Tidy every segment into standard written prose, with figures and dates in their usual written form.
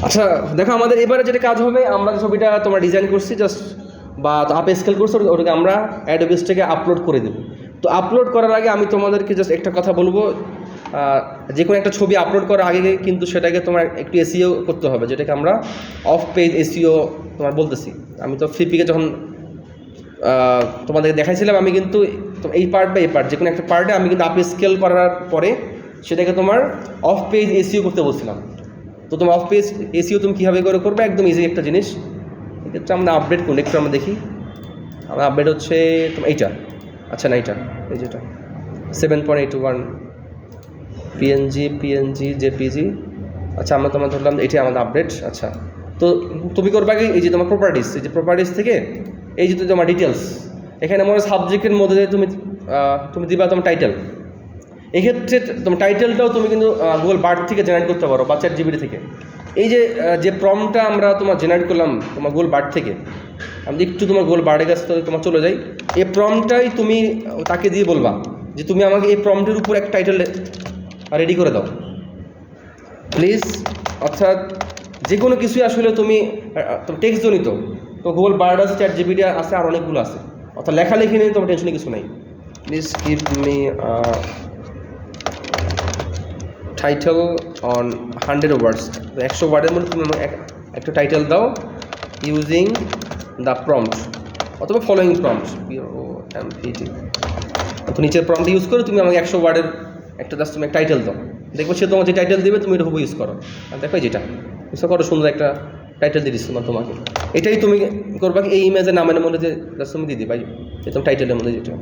আচ্ছা দেখো, আমাদের এবারে যেটা কাজ হবে, আমরা যে ছবিটা তোমার ডিজাইন করছি জাস্ট বা আপ স্কেল করছি, ওটাকে আমরা অ্যাডোবি থেকে আপলোড করে দেবো। তো আপলোড করার আগে আমি তোমাদেরকে জাস্ট একটা কথা বলবো, যে কোনো একটা ছবি আপলোড করার আগে কিন্তু সেটাকে তোমার একটু এসইও করতে হবে, যেটাকে আমরা অফ পেজ এসইও তোমার বলতেছি। আমি তো ফ্লিপিকে যখন তোমাদেরকে দেখাইছিলাম, আমি কিন্তু এই পার্ট বা এই পার্ট যে কোনো একটা পার্টে আমি কিন্তু আপ স্কেল করার পরে সেটাকে তোমার অফ পেজ এসইও করতে বলছিলাম। তো তোমার অফ পেজ এসইও তুমি কীভাবে করে করবে, একদম ইজি একটা জিনিস। এক্ষেত্রে আমরা আপডেট করুন একটু, আমরা দেখি। আমার আপডেট হচ্ছে তোমার এইটা, আচ্ছা না এইটা, এই যেটা 7.81 পিএনজি জেপিজি। আচ্ছা আমরা তোমার ধরলাম এটাই আমাদের আপডেট। আচ্ছা, তো তুমি করবা কি, এই যে তোমার প্রপার্টিস, এই যে প্রপার্টিস থেকে এই যে তোমার ডিটেলস, এখানে আমার সাবজেক্টের মধ্যে তুমি দিবা তোমার টাইটেল। এক্ষেত্রে তোমার টাইটেলটাও তুমি কিন্তু গুগল বার্ড থেকে জেনারেট করতে পারো বা চ্যাট জিপিটি থেকে। এই যে প্রম্পটটা আমরা তোমার জেনারেট করলাম তোমার গুগল বার্ড থেকে, আমি একটু তোমার গুগল বার্ডের কাছে তোমার চলে যাই। এই প্রম্পটটাই তুমি তাকে দিয়ে বলবা যে তুমি আমাকে এই প্রম্পটের উপর একটা টাইটেল রেডি করে দাও প্লিজ। অর্থাৎ যে কোনো কিছুই আসলে তুমি টেক্সট জনিত, তো গুগল বার্ড আছে, চ্যাট জিপিটি আছে, আর অনেকগুলো আছে। অর্থাৎ লেখালেখি নেই, তোমার টেনশনে কিছু নেই। Please give me title on 100 ওয়ার্ডস। 100 ওয়ার্ডের মধ্যে তুমি একটা টাইটেল দাও ইউজিং দ্য প্রম্পট অথবা ফলোয়িং প্রম্পট, PROMPT। তো নিচের প্রম্পট ইউজ করে তুমি আমাকে 100 ওয়ার্ডের একটা জাস্ট তুমি টাইটেল দাও। দেখবো সে তোমার যে টাইটেল দেবে তুমি এটা হুবহু ইউজ করো। আর দেখো যেটা ইউজ করো, সুন্দর একটা টাইটেল দিয়ে দিচ্ছি তোমাকে। এটাই তুমি করবা এই ইমেজের নামের মধ্যে যে জাস্ট তুমি দিয়ে দিবা, এই তোমার টাইটেলের মধ্যে, যেটা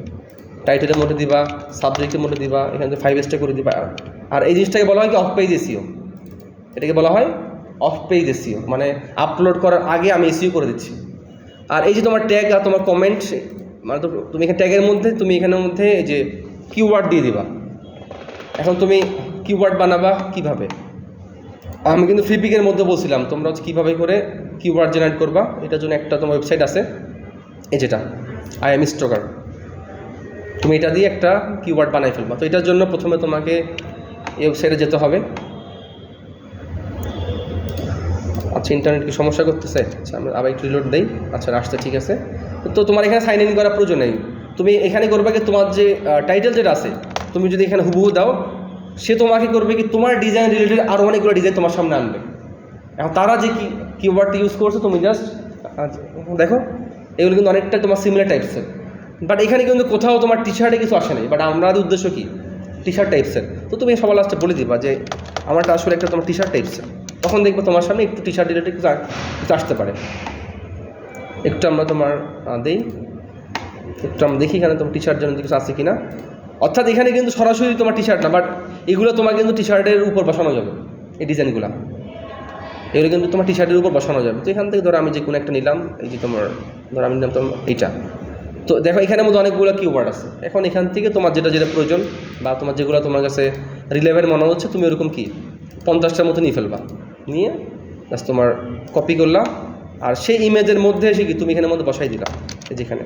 টাইটেলের মধ্যে দিবা, সাবজেক্টের মধ্যে দিবা, এখানে 5 স্টার করে দিবা। আর এই জিনিসটাকে বলা হয় কি অফ পেজ এসইও। এটাকে বলা হয় অফ পেজ এসইও, মানে আপলোড করার আগে আমি এসইও করে দিচ্ছি। আর এই যে তোমার ট্যাগ আর তোমার কমেন্ট, মানে তুমি এখানে ট্যাগের মধ্যে তুমি এখানের মধ্যে এই যে কিওয়ার্ড দিয়ে দিবা। এখন তুমি কিওয়ার্ড বানাবা কিভাবে, আমি কিন্তু ফ্লিপিকের মধ্যে বলছিলাম তোমরা হচ্ছে কীভাবে করে কিওয়ার্ড জেনারেট করবা। এটার জন্য একটা তোমার ওয়েবসাইট আছে, এই যেটা আই এম স্টকার। তুমি এটা দিয়ে একটা কিওয়ার্ড বানাই ফেলবা। তো এটার জন্য প্রথমে তোমাকে এই ওয়েবসাইটে যেতে হবে। আচ্ছা, ইন্টারনেট কি সমস্যা করতেছে? আচ্ছা আমরা আবার একটু রিলোড দেই। আচ্ছা আসছে, ঠিক আছে। তো তোমার এখানে সাইন ইন করার প্রয়োজন নেই। তুমি এখানে করবে কি, তোমার যে টাইটেল যেটা আছে তুমি যদি এখানে হুবহু দাও, সে তোমাকে করবে কি তোমার ডিজাইন রিলেটেড আরও অনেকগুলো ডিজাইন তোমার সামনে আনবে। এখন তারা যে কিওয়ার্ডটা ইউজ করছে তুমি জাস্ট দেখো, এগুলো কিন্তু অনেকটা তোমার সিমিলার টাইপসের। বাট এখানে কিন্তু কোথাও তোমার টি শার্টে কিছু আসে নাই, বাট আমাদের উদ্দেশ্য কি টি শার্ট টাইপসের। তো তুমি সবার লাস্টে বলে দিবা যে আমারটা আসলে একটা তোমার টি শার্ট টাইপসের। তখন দেখবো তোমার সামনে একটু টি শার্ট রিলেটেড কিছু আসতে পারে। একটু আমরা তোমার দেই, একটু আমরা দেখি এখানে তোমার টি শার্ট জন্য কিছু আছে কি না। অর্থাৎ এখানে কিন্তু সরাসরি তোমার টি শার্ট না, বাট এগুলো তোমার কিন্তু টি শার্টের উপর বসানো যাবে। এই ডিজাইনগুলো এগুলো কিন্তু তোমার টি শার্টের উপর বসানো যাবে। তো এখান থেকে ধরো আমি যে কোনো একটা নিলাম, এই যে তোমার ধরো আমি নিলাম তোমার এইটা। তো দেখো এখানের মধ্যে অনেকগুলো কিওয়ার্ড আছে। এখন এখান থেকে তোমার যেটা যেটা প্রয়োজন বা তোমার যেগুলো তোমার কাছে রিলেভেন্ট মনে হচ্ছে, তুমি ওরকম কি 50টার মতো নিয়ে ফেলবা। নিয়ে জাস্ট তোমার কপি করলা, আর সেই ইমেজের মধ্যে এসে কি তুমি এখানের মধ্যে বসাই দিলা, যেখানে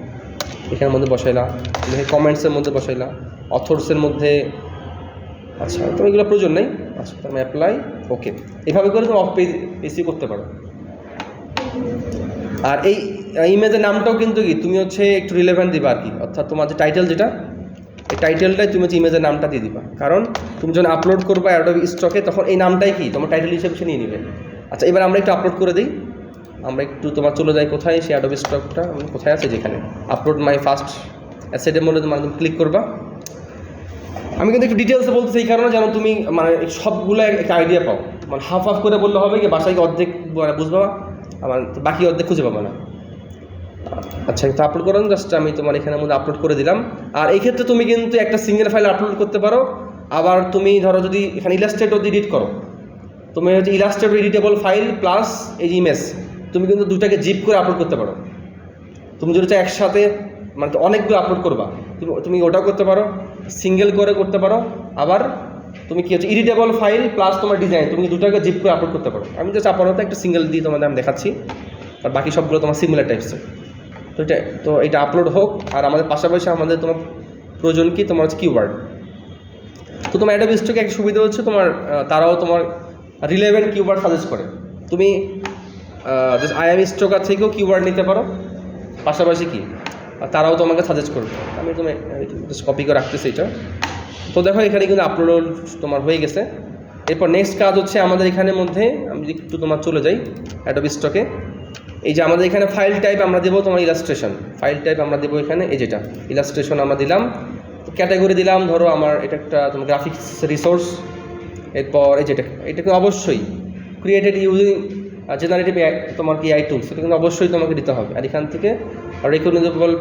এখানের মধ্যে বসাইলা, তুমি কমেন্টসের মধ্যে বসাইলা, অথর্সের মধ্যে। আচ্ছা তুমি এগুলো প্রয়োজন নেই। আচ্ছা তুমি অ্যাপ্লাই, ওকে। এভাবে করে তুমি অফ পেজ এসইও করতে পারো। আর এই ইমেজের নামটাও কিন্তু কি তুমি হচ্ছে একটু রিলেভেন্ট দিবা আর কি। অর্থাৎ তোমার যে টাইটেল, যেটা এই টাইটেলটাই তুমি হচ্ছে ইমেজের নামটা দিয়ে দিবা। কারণ তুমি যখন আপলোড করবা অ্যাডোবি স্টকে, তখন এই নামটাই কি তোমার টাইটেল হিসেবে সে নিয়ে নেবে। আচ্ছা এবার আমরা একটু আপলোড করে দিই। আমরা একটু তোমার চলে যাই কোথায়, সেই অ্যাডোবি স্টকটা কোথায় আছে, যেখানে আপলোড মাই ফার্স্ট অ্যাসেটের মধ্যে তোমার ক্লিক করবা। আমি কিন্তু একটু ডিটেলসে বলতেছি এই কারণে যেন তুমি মানে সবগুলো একটা আইডিয়া পাও। মানে হাফ হাফ করে বললে হবে কি, বাসায় অর্ধেক বুঝবা, আমার বাকি অর্ধেক খুঁজে পাবো না। আচ্ছা এটা আপলোড করুন, জাস্ট আমি তোমার এখানের মধ্যে আপলোড করে দিলাম। আর এই ক্ষেত্রে তুমি কিন্তু একটা সিঙ্গেল ফাইল আপলোড করতে পারো। আবার তুমি ধরো যদি এখানে ইলাস্ট্রেটর এডিট করো, তুমি হচ্ছে ইলাস্ট্রেটর এডিটেবল ফাইল প্লাস এই ইমেজ, তুমি কিন্তু দুটাকে জিপ করে আপলোড করতে পারো। তুমি যদি একসাথে মানে অনেকগুলো আপলোড করবা, তুমি ওটাও করতে পারো, সিঙ্গেল করে করতে পারো। আবার তুমি কি হচ্ছে এডিটেবল ফাইল প্লাস তোমার ডিজাইন, তুমি দুটাকে জিপ করে আপলোড করতে পারো। আমি জাস্ট আপাতত একটা সিঙ্গেল দিয়ে তোমাদের আমি দেখাচ্ছি, আর বাকি সবগুলো তোমার সিমিলার টাইপসের। তো এটা আপলোড হোক। আর আমাদের পাশাপাশি আমাদের তোমার প্রয়োজন কি, তোমার হচ্ছে কিওয়ার্ড। তো তোমার অ্যাডোবি স্টকে একটা সুবিধা হচ্ছে তোমার তারাও তোমার রিলেভেন্ট কিওয়ার্ড সাজেস্ট করে। তুমি আইএম স্টকার থেকেও কিওয়ার্ড নিতে পারো, পাশাপাশি কি তারাও তোমাকে সাজেস্ট করবে। আমি তুমি জাস্ট কপি করে রাখতেছি এটা। তো দেখো এখানে কিন্তু আপলোড তোমার হয়ে গেছে। এরপর নেক্সট কাজ হচ্ছে আমাদের এখানের মধ্যে, আমি একটু তোমার চলে যাই অ্যাডোবি স্টকে। এই যে আমাদের এখানে ফাইল টাইপ আমরা দেবো তোমার ইলাস্ট্রেশন, ফাইল টাইপ আমরা দেবো এখানে, এই যেটা ইলাস্ট্রেশন আমরা দিলাম, ক্যাটাগরি দিলাম, ধরো আমার এটা একটা তোমার গ্রাফিক্স রিসোর্স। এরপর এই যেটা, এটা কিন্তু অবশ্যই ক্রিয়েটেড ইউজিং জেনারেটিভ তোমার কি আই টুলস, এটা কিন্তু অবশ্যই তোমাকে দিতে হবে। আর এখান থেকে রিকগনাইজেবল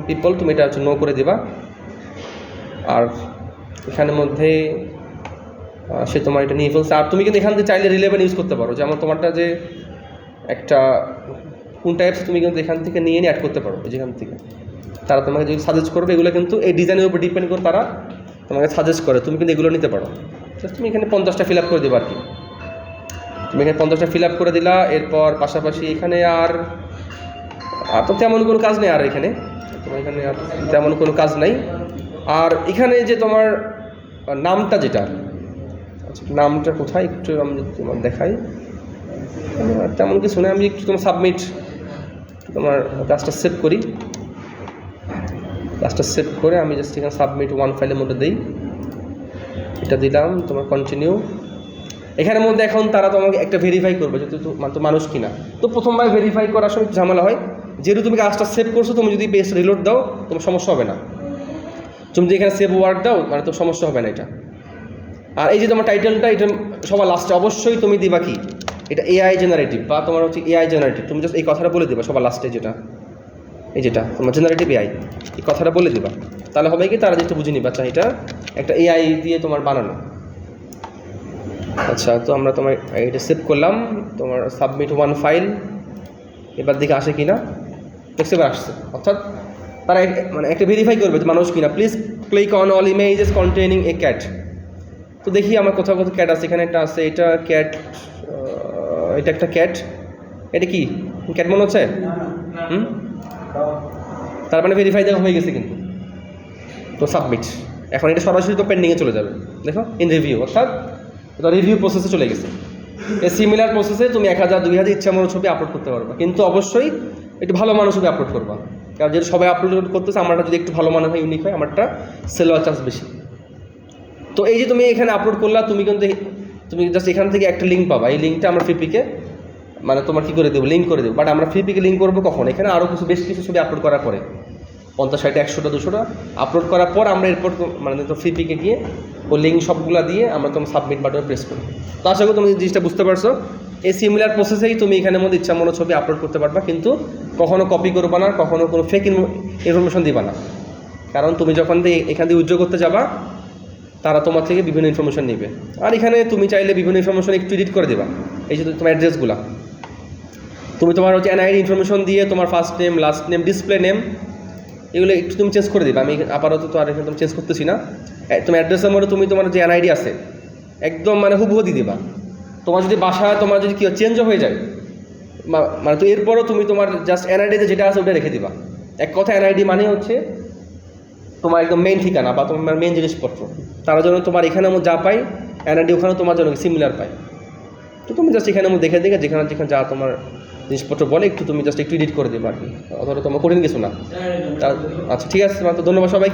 পিপল তুমি এটা হচ্ছে নো করে দেবা। আর এখানের মধ্যে সে তোমার এটা নিয়ে ফেলছে। আর তুমি কিন্তু এখান থেকে চাইলে রিলেভেন্ট ইউজ করতে পারো, যেমন তোমারটা যে একটা কোন টাইপস তুমি কিন্তু এখান থেকে নিয়ে অ্যাড করতে পারো। যেখান থেকে তারা তোমাকে যদি সাজেস্ট করবে, এগুলো কিন্তু এই ডিজাইনের উপর ডিপেন্ড করে তারা তোমাকে সাজেস্ট করে, তুমি কিন্তু এগুলো নিতে পারো। তুমি এখানে 50টা ফিল আপ করে দেবা আর কি। তুমি এখানে 50টা ফিল আপ করে দিলা। এরপর পাশাপাশি এখানে আর তো তেমন কোনো কাজ নেই। আর এখানে তোমার এখানে আর তেমন কোনো কাজ নাই। আর এখানে যে তোমার নামটা যেটা, আচ্ছা নামটা কোথায় একটু আমি তোমার দেখাই, তেমন কিছু নেই। আমি একটু তোমার সাবমিট, তোমার কাজটা সেভ করি, কাজটা সেভ করে আমি জাস্ট এখানে সাবমিট ওয়ান ফাইলের মধ্যে দিই, এটা দিলাম, তোমার কন্টিনিউ। এখানের মধ্যে এখন তারা তোমাকে একটা ভেরিফাই করবে যে তো মানুষ কিনা। তো প্রথমবার ভেরিফাই করার সময় ঝামেলা হয়, যেহেতু তুমি কাজটা সেভ করছো, তুমি যদি পেজ রিলোড দাও তোমার সমস্যা হবে না। তুমি যদি এখানে সেভ ওয়ার্ড দাও মানে তো সমস্যা হবে না এটা। আর এই যে তোমার টাইটেলটা, এটা সবার লাস্টে অবশ্যই তুমি দিবা কি, এটা এআই জেনারেটিভ বা তোমার হচ্ছে এআই জেনারেটিভ, তুমি জাস্ট এই কথাটা বলে দিবা সবার লাস্টে, যেটা এই যেটা তোমার জেনারেটিভ এআই, এই কথাটা বলে দিবা। তাহলে হবে কি, তারা যেটা বুঝে নিবা, আচ্ছা এটা একটা এআই দিয়ে তোমার বানানো। আচ্ছা, তো আমরা তোমার এটা সেভ করলাম, তোমার সাবমিট ওয়ান ফাইল, এবার দিকে আসে কিনা, এবার আসছে। অর্থাৎ তারা মানে একটা ভেরিফাই করবে যে মানুষ কিনা। Please click on all images containing A cat. তো দেখি আমার কোথাও কোথাও ক্যাট আছে, এখানে একটা আছে, এটা ক্যাট, এটা একটা ক্যাট, এটা কি ক্যাট মনে হচ্ছে? তার মানে ভেরিফাই দেওয়া হয়ে গেছে কিন্তু। তো সাবমিট, এখন এটা সরাসরি তো পেন্ডিংয়ে চলে যাবে। দেখো ইন রিভিউ, অর্থাৎ এটা রিভিউ প্রসেসে চলে গেছে। এই সিমিলার প্রসেসে তুমি 1000 2000 ইচ্ছা মতো ছবি আপলোড করতে পারবা, কিন্তু অবশ্যই একটু ভালো মানের ছবি আপলোড করবা। কারণ যেহেতু সবাই আপলোড করতেছে, আমারটা যদি একটু ভালো মানের হয়, ইউনিক হয়, আমারটা সেল হওয়ার চান্স বেশি। তো এই যে তুমি এখানে আপলোড করলা, তুমি কিন্তু তুমি জাস্ট এখান থেকে একটা লিঙ্ক পাবা। এই লিঙ্কটা আমরা ফ্রিপিকে মানে তোমার কী করে দেবো, লিঙ্ক করে দেবো। বাট আমরা ফ্রিপিকে লিঙ্ক করবো কখন, এখানে আরও বেশ কিছু ছবি আপলোড করার পরে, 50 60 100টা 200টা আপলোড করার পর আমরা এরপর মানে তো ফ্রিপিকে গিয়ে ওই লিঙ্ক সবগুলো দিয়ে আমরা তোমার সাবমিট বাটনে প্রেস করি। তো আশা করি তুমি জিনিসটা বুঝতে পারছো। এই সিমিলার প্রসেসেই তুমি এখানের মধ্যে ইচ্ছা মতো ছবি আপলোড করতে পারবা, কিন্তু কখনো কপি করবা না, কখনো কোনো ফেক ইনফরমেশন দিবা না। কারণ তুমি যখন এখান থেকে উইথড্র করতে যাবা, তারা তোমার থেকে বিভিন্ন ইনফরমেশন নেবে। আর এখানে তুমি চাইলে বিভিন্ন ইনফরমেশন একটু এডিট করে দেবা। এই যে তোমার অ্যাড্রেসগুলো, তুমি তোমার হচ্ছে এনআইডি ইনফরমেশন দিয়ে তোমার first name, last name, display name, এগুলো একটু তুমি চেঞ্জ করে দিবা। আমি আপাতত তো আর এখানে তুমি চেঞ্জ করতেছি না। তোমার অ্যাড্রেসের মধ্যে তুমি তোমার যে এনআইডি আছে একদম মানে হুবহু দিয়ে দিবা। তোমার যদি বাসা তোমার যদি কী চেঞ্জও হয়ে যায় মানে, তো এরপরও তুমি তোমার জাস্ট এনআইডিতে যেটা আছে ওটা রেখে দিবা। এক কথা এনআইডি মানে হচ্ছে তোমার একদম মেইন ঠিকানা বা তোমার মেইন জিনিসপত্র। তারা যেন তোমার এখানে আমার যা পাই, এনআইডি ওখানেও তোমার জন্য সিমিলার পাই। তো তুমি জাস্ট এখানে আমার দেখে যেখানে যেখানে যা তোমার জিনিসপত্র বলে একটু তুমি জাস্ট একটু এডিট করে দেবে আর কি, অথবা তোমার কঠিন কিছু না। আচ্ছা ঠিক আছে, তো ধন্যবাদ সবাই।